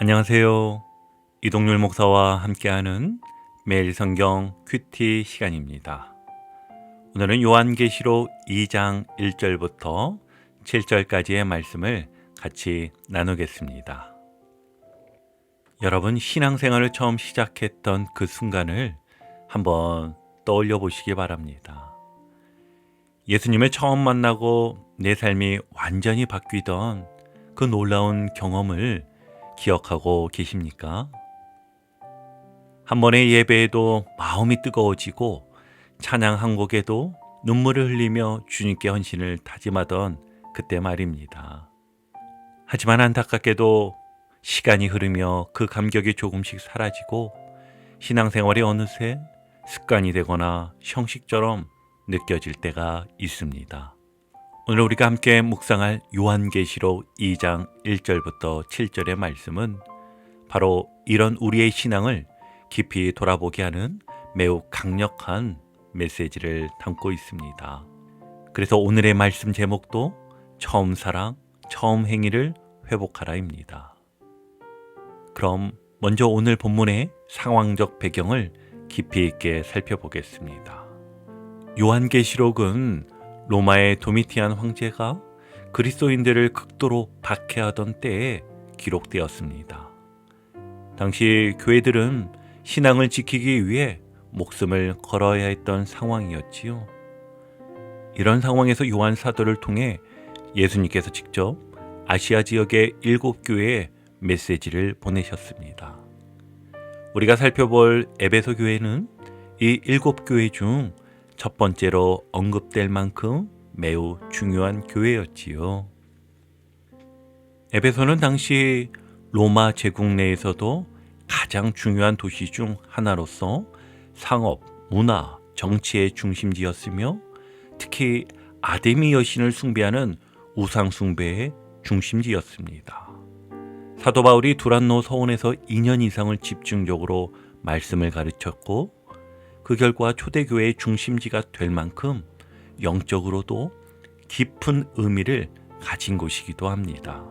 안녕하세요. 이동률 목사와 함께하는 매일 성경 큐티 시간입니다. 오늘은 요한계시록 2장 1절부터 7절까지의 말씀을 같이 나누겠습니다. 여러분, 신앙생활을 처음 시작했던 그 순간을 한번 떠올려 보시기 바랍니다. 예수님을 처음 만나고 내 삶이 완전히 바뀌던 그 놀라운 경험을 기억하고 계십니까? 한 번의 예배에도 마음이 뜨거워지고 찬양 한 곡에도 눈물을 흘리며 주님께 헌신을 다짐하던 그때 말입니다. 하지만 안타깝게도 시간이 흐르며 그 감격이 조금씩 사라지고 신앙생활이 어느새 습관이 되거나 형식처럼 느껴질 때가 있습니다. 오늘 우리가 함께 묵상할 요한계시록 2장 1절부터 7절의 말씀은 바로 이런 우리의 신앙을 깊이 돌아보게 하는 매우 강력한 메시지를 담고 있습니다. 그래서 오늘의 말씀 제목도 처음 사랑, 처음 행위를 회복하라입니다. 그럼 먼저 오늘 본문의 상황적 배경을 깊이 있게 살펴보겠습니다. 요한계시록은 로마의 도미티안 황제가 그리스도인들을 극도로 박해하던 때에 기록되었습니다. 당시 교회들은 신앙을 지키기 위해 목숨을 걸어야 했던 상황이었지요. 이런 상황에서 요한 사도를 통해 예수님께서 직접 아시아 지역의 7교회에 메시지를 보내셨습니다. 우리가 살펴볼 에베소 교회는 이 7교회 중 첫 번째로 언급될 만큼 매우 중요한 교회였지요. 에베소는 당시 로마 제국 내에서도 가장 중요한 도시 중 하나로서 상업, 문화, 정치의 중심지였으며 특히 아데미 여신을 숭배하는 우상 숭배의 중심지였습니다. 사도 바울이 두란노 서원에서 2년 이상을 집중적으로 말씀을 가르쳤고 그 결과 초대교회의 중심지가 될 만큼 영적으로도 깊은 의미를 가진 곳이기도 합니다.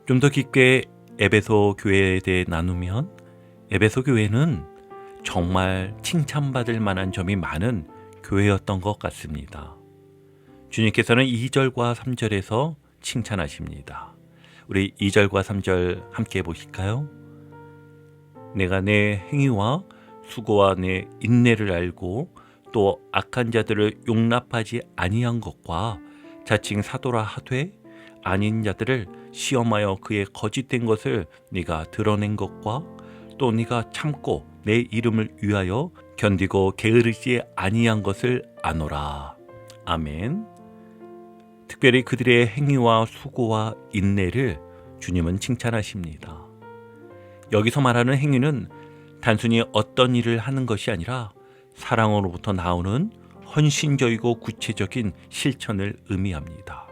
좀 더 깊게 에베소 교회에 대해 나누면 에베소 교회는 정말 칭찬받을 만한 점이 많은 교회였던 것 같습니다. 주님께서는 2절과 3절에서 칭찬하십니다. 우리 2절과 3절 함께 보실까요? 내가 내 행위와 수고와 내 인내를 알고 또 악한 자들을 용납하지 아니한 것과 자칭 사도라 하되 아닌 자들을 시험하여 그의 거짓된 것을 네가 드러낸 것과 또 네가 참고 내 이름을 위하여 견디고 게으르지 아니한 것을 아노라. 아멘. 특별히 그들의 행위와 수고와 인내를 주님은 칭찬하십니다. 여기서 말하는 행위는 단순히 어떤 일을 하는 것이 아니라 사랑으로부터 나오는 헌신적이고 구체적인 실천을 의미합니다.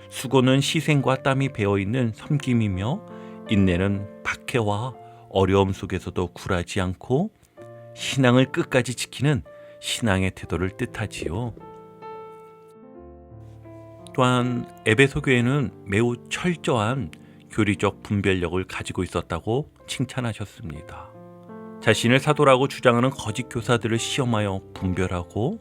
수고는 희생과 땀이 배어있는 섬김이며 인내는 박해와 어려움 속에서도 굴하지 않고 신앙을 끝까지 지키는 신앙의 태도를 뜻하지요. 또한 에베소 교회는 매우 철저한 교리적 분별력을 가지고 있었다고 칭찬하셨습니다. 자신을 사도라고 주장하는 거짓 교사들을 시험하여 분별하고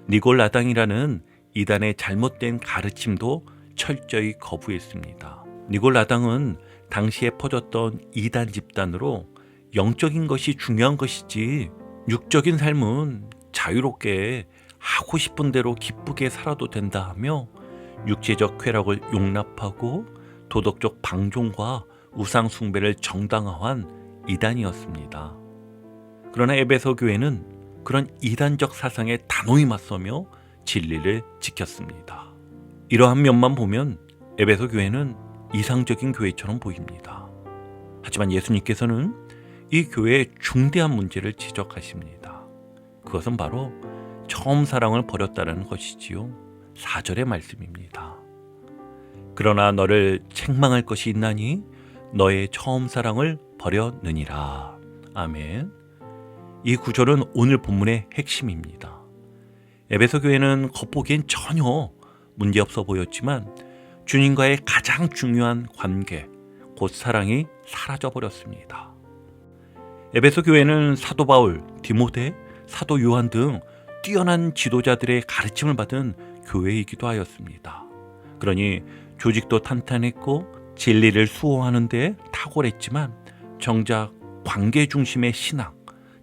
니골라당이라는 이단의 잘못된 가르침도 철저히 거부했습니다. 니골라당은 당시에 퍼졌던 이단 집단으로 영적인 것이 중요한 것이지 육적인 삶은 자유롭게 하고 싶은 대로 기쁘게 살아도 된다 하며 육체적 쾌락을 용납하고 도덕적 방종과 우상 숭배를 정당화한 이단이었습니다. 그러나 에베소 교회는 그런 이단적 사상에 단호히 맞서며 진리를 지켰습니다. 이러한 면만 보면 에베소 교회는 이상적인 교회처럼 보입니다. 하지만 예수님께서는 이 교회의 중대한 문제를 지적하십니다. 그것은 바로 처음 사랑을 버렸다는 것이지요. 4절의 말씀입니다. 그러나 너를 책망할 것이 있나니 너의 처음 사랑을 버렸느니라. 아멘. 이 구절은 오늘 본문의 핵심입니다. 에베소 교회는 겉보기엔 전혀 문제없어 보였지만 주님과의 가장 중요한 관계, 곧 사랑이 사라져 버렸습니다. 에베소 교회는 사도 바울, 디모데, 사도 요한 등 뛰어난 지도자들의 가르침을 받은 교회이기도 하였습니다. 그러니 조직도 탄탄했고 진리를 수호하는 데 탁월했지만 정작 관계 중심의 신앙,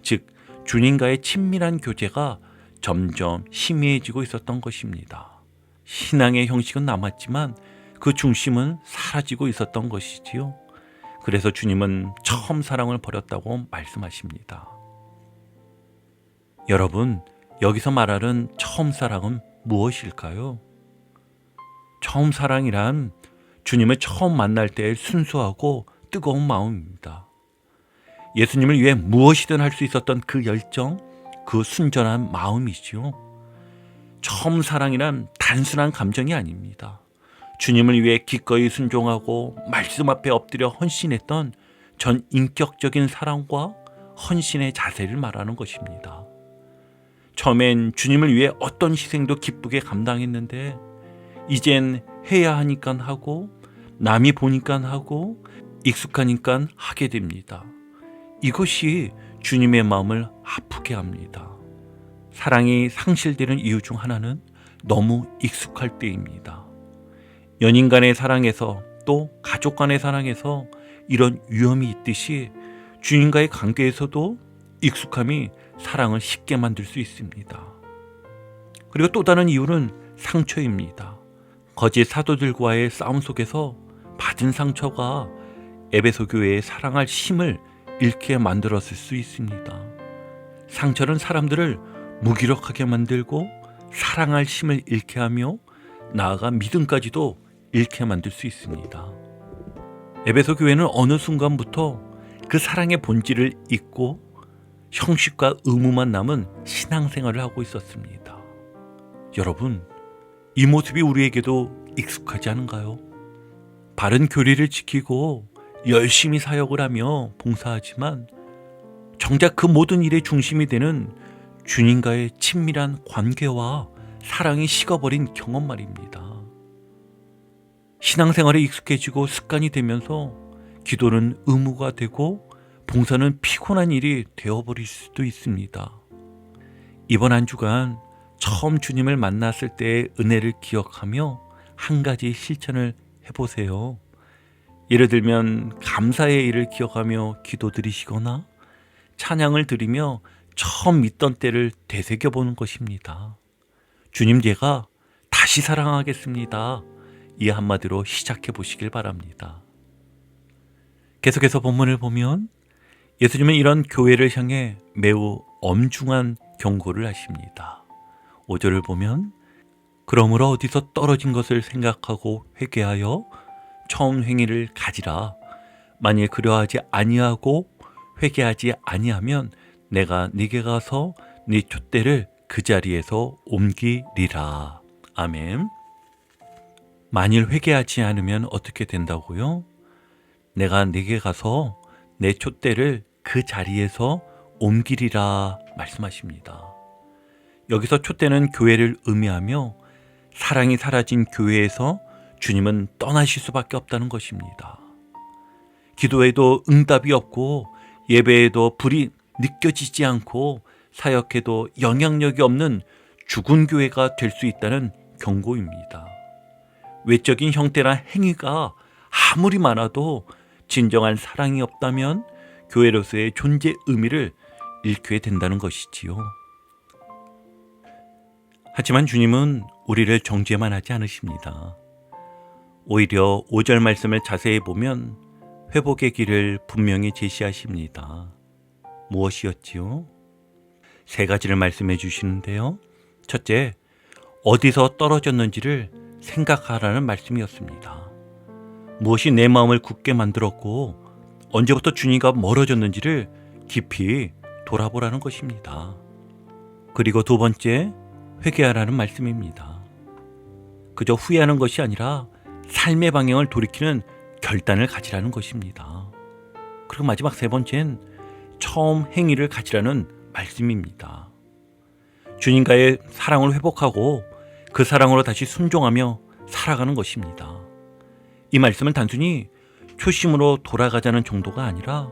즉 주님과의 친밀한 교제가 점점 희미해지고 있었던 것입니다. 신앙의 형식은 남았지만 그 중심은 사라지고 있었던 것이지요. 그래서 주님은 처음 사랑을 버렸다고 말씀하십니다. 여러분, 여기서 말하는 처음 사랑은 무엇일까요? 처음 사랑이란 주님을 처음 만날 때의 순수하고 뜨거운 마음입니다. 예수님을 위해 무엇이든 할 수 있었던 그 열정, 그 순전한 마음이지요. 처음 사랑이란 단순한 감정이 아닙니다. 주님을 위해 기꺼이 순종하고 말씀 앞에 엎드려 헌신했던 전 인격적인 사랑과 헌신의 자세를 말하는 것입니다. 처음엔 주님을 위해 어떤 희생도 기쁘게 감당했는데 이젠 해야 하니까 하고 남이 보니까 하고 익숙하니까 하게 됩니다. 이것이 주님의 마음을 아프게 합니다. 사랑이 상실되는 이유 중 하나는 너무 익숙할 때입니다. 연인 간의 사랑에서 또 가족 간의 사랑에서 이런 위험이 있듯이 주님과의 관계에서도 익숙함이 사랑을 쉽게 만들 수 있습니다. 그리고 또 다른 이유는 상처입니다. 거짓 사도들과의 싸움 속에서 받은 상처가 에베소 교회의 사랑할 힘을 잃게 만들었을 수 있습니다. 상처는 사람들을 무기력하게 만들고 사랑할 힘을 잃게 하며 나아가 믿음까지도 잃게 만들 수 있습니다. 에베소 교회는 어느 순간부터 그 사랑의 본질을 잊고 형식과 의무만 남은 신앙생활을 하고 있었습니다. 여러분, 이 모습이 우리에게도 익숙하지 않은가요? 바른 교리를 지키고 열심히 사역을 하며 봉사하지만 정작 그 모든 일의 중심이 되는 주님과의 친밀한 관계와 사랑이 식어버린 경험 말입니다. 신앙생활에 익숙해지고 습관이 되면서 기도는 의무가 되고 봉사는 피곤한 일이 되어버릴 수도 있습니다. 이번 한 주간 처음 주님을 만났을 때의 은혜를 기억하며 한 가지 실천을 해보세요. 예를 들면 감사의 일을 기억하며 기도드리시거나 찬양을 드리며 처음 믿던 때를 되새겨보는 것입니다. 주님, 제가 다시 사랑하겠습니다. 이 한마디로 시작해 보시길 바랍니다. 계속해서 본문을 보면 예수님은 이런 교회를 향해 매우 엄중한 경고를 하십니다. 5절을 보면 그러므로 어디서 떨어진 것을 생각하고 회개하여 처음 행위를 가지라. 만일 그러하지 아니하고 회개하지 아니하면 내가 네게 가서 네 촛대를 그 자리에서 옮기리라. 아멘. 만일 회개하지 않으면 어떻게 된다고요? 내가 네게 가서 내 촛대를 그 자리에서 옮기리라 말씀하십니다. 여기서 촛대는 교회를 의미하며 사랑이 사라진 교회에서 주님은 떠나실 수밖에 없다는 것입니다. 기도에도 응답이 없고 예배에도 불이 느껴지지 않고 사역해도 영향력이 없는 죽은 교회가 될 수 있다는 경고입니다. 외적인 형태나 행위가 아무리 많아도 진정한 사랑이 없다면 교회로서의 존재 의미를 잃게 된다는 것이지요. 하지만 주님은 우리를 정죄만 하지 않으십니다. 오히려 5절 말씀을 자세히 보면 회복의 길을 분명히 제시하십니다. 무엇이었지요? 3가지를 말씀해 주시는데요. 첫째, 어디서 떨어졌는지를 생각하라는 말씀이었습니다. 무엇이 내 마음을 굳게 만들었고 언제부터 주님과 멀어졌는지를 깊이 돌아보라는 것입니다. 그리고 2번째, 회개하라는 말씀입니다. 그저 후회하는 것이 아니라 삶의 방향을 돌이키는 결단을 가지라는 것입니다. 그리고 마지막 3번째는 처음 행위를 가지라는 말씀입니다. 주님과의 사랑을 회복하고 그 사랑으로 다시 순종하며 살아가는 것입니다. 이 말씀은 단순히 초심으로 돌아가자는 정도가 아니라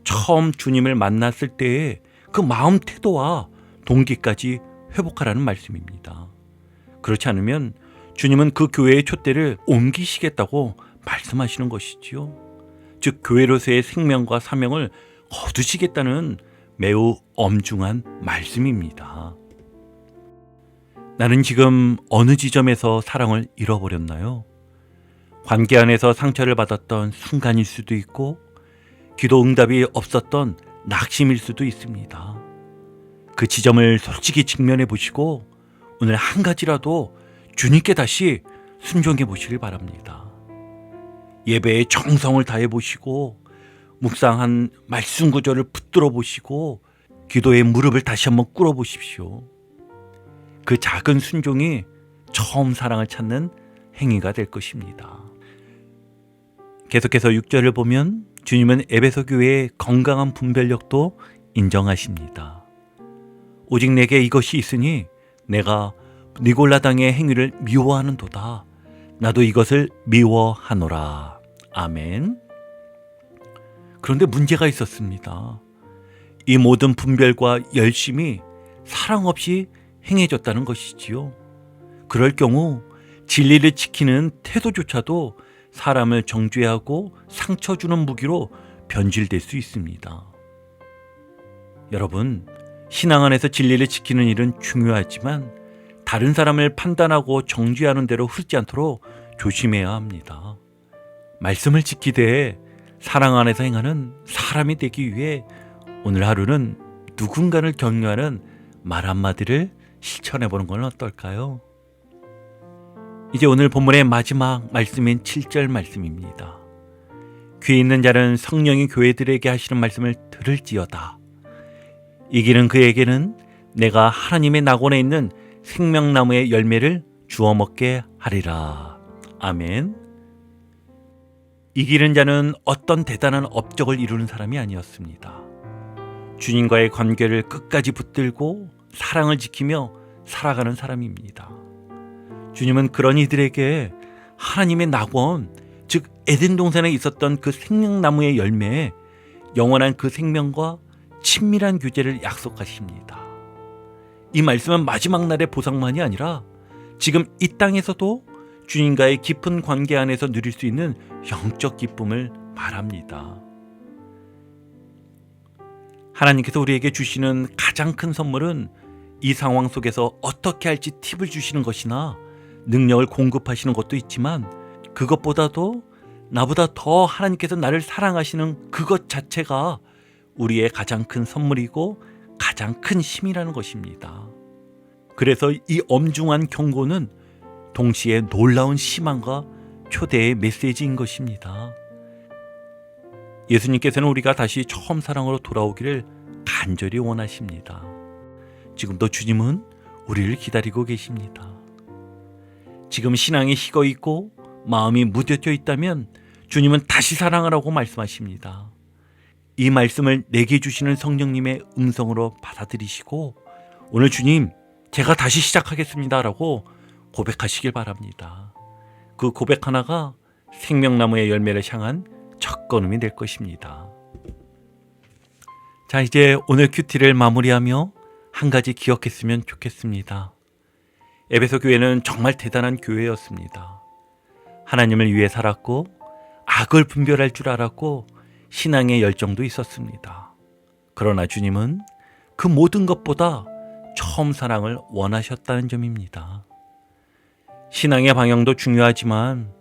처음 주님을 만났을 때의 그 마음 태도와 동기까지 회복하라는 말씀입니다. 그렇지 않으면 주님은 그 교회의 촛대를 옮기시겠다고 말씀하시는 것이지요. 즉 교회로서의 생명과 사명을 거두시겠다는 매우 엄중한 말씀입니다. 나는 지금 어느 지점에서 사랑을 잃어버렸나요? 관계 안에서 상처를 받았던 순간일 수도 있고 기도 응답이 없었던 낙심일 수도 있습니다. 그 지점을 솔직히 직면해 보시고 오늘 한 가지라도 주님께 다시 순종해 보시길 바랍니다. 예배에 정성을 다해 보시고 묵상한 말씀 구절을 붙들어 보시고 기도의 무릎을 다시 한번 꿇어 보십시오. 그 작은 순종이 처음 사랑을 찾는 행위가 될 것입니다. 계속해서 6절을 보면 주님은 에베소 교회의 건강한 분별력도 인정하십니다. 오직 내게 이것이 있으니 내가 니골라당의 행위를 미워하는도다. 나도 이것을 미워하노라. 아멘. 그런데 문제가 있었습니다. 이 모든 분별과 열심이 사랑 없이 행해졌다는 것이지요. 그럴 경우 진리를 지키는 태도조차도 사람을 정죄하고 상처 주는 무기로 변질될 수 있습니다. 여러분, 신앙 안에서 진리를 지키는 일은 중요하지만 다른 사람을 판단하고 정죄하는 대로 흐르지 않도록 조심해야 합니다. 말씀을 지키되 사랑 안에서 행하는 사람이 되기 위해 오늘 하루는 누군가를 격려하는 말 한마디를 실천해보는 건 어떨까요? 이제 오늘 본문의 마지막 말씀인 7절 말씀입니다. 귀 있는 자는 성령이 교회들에게 하시는 말씀을 들을지어다. 이기는 그에게는 내가 하나님의 낙원에 있는 생명나무의 열매를 주워 먹게 하리라. 아멘. 이기는 자는 어떤 대단한 업적을 이루는 사람이 아니었습니다. 주님과의 관계를 끝까지 붙들고 사랑을 지키며 살아가는 사람입니다. 주님은 그런 이들에게 하나님의 낙원, 즉 에덴 동산에 있었던 그 생명나무의 열매에 영원한 그 생명과 친밀한 교제를 약속하십니다. 이 말씀은 마지막 날의 보상만이 아니라 지금 이 땅에서도 주님과의 깊은 관계 안에서 누릴 수 있는 영적 기쁨을 말합니다. 하나님께서 우리에게 주시는 가장 큰 선물은 이 상황 속에서 어떻게 할지 팁을 주시는 것이나 능력을 공급하시는 것도 있지만 그것보다도 나보다 더 하나님께서 나를 사랑하시는 그것 자체가 우리의 가장 큰 선물이고 가장 큰 힘이라는 것입니다. 그래서 이 엄중한 경고는 동시에 놀라운 희망과 초대의 메시지인 것입니다. 예수님께서는 우리가 다시 처음 사랑으로 돌아오기를 간절히 원하십니다. 지금도 주님은 우리를 기다리고 계십니다. 지금 신앙이 식어 있고 마음이 무뎌져 있다면 주님은 다시 사랑하라고 말씀하십니다. 이 말씀을 내게 주시는 성령님의 음성으로 받아들이시고 오늘 주님, 제가 다시 시작하겠습니다 라고 고백하시길 바랍니다. 그 고백 하나가 생명나무의 열매를 향한 첫걸음이 될 것입니다. 자, 이제 오늘 큐티를 마무리하며 한 가지 기억했으면 좋겠습니다. 에베소 교회는 정말 대단한 교회였습니다. 하나님을 위해 살았고 악을 분별할 줄 알았고 신앙의 열정도 있었습니다. 그러나 주님은 그 모든 것보다 처음 사랑을 원하셨다는 점입니다. 신앙의 방향도 중요하지만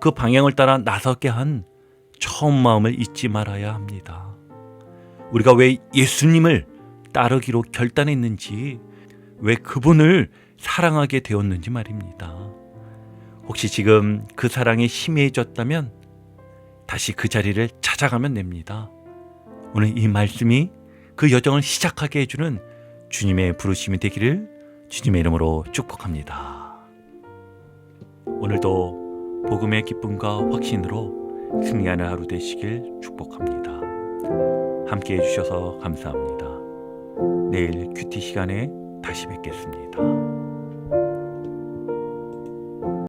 그 방향을 따라 나서게 한 처음 마음을 잊지 말아야 합니다. 우리가 왜 예수님을 따르기로 결단했는지, 왜 그분을 사랑하게 되었는지 말입니다. 혹시 지금 그 사랑이 희미해졌다면 다시 그 자리를 찾아가면 됩니다. 오늘 이 말씀이 그 여정을 시작하게 해주는 주님의 부르심이 되기를 주님의 이름으로 축복합니다. 오늘도 복음의 기쁨과 확신으로 승리하는 하루 되시길 축복합니다. 함께 해주셔서 감사합니다. 내일 큐티 시간에 다시 뵙겠습니다.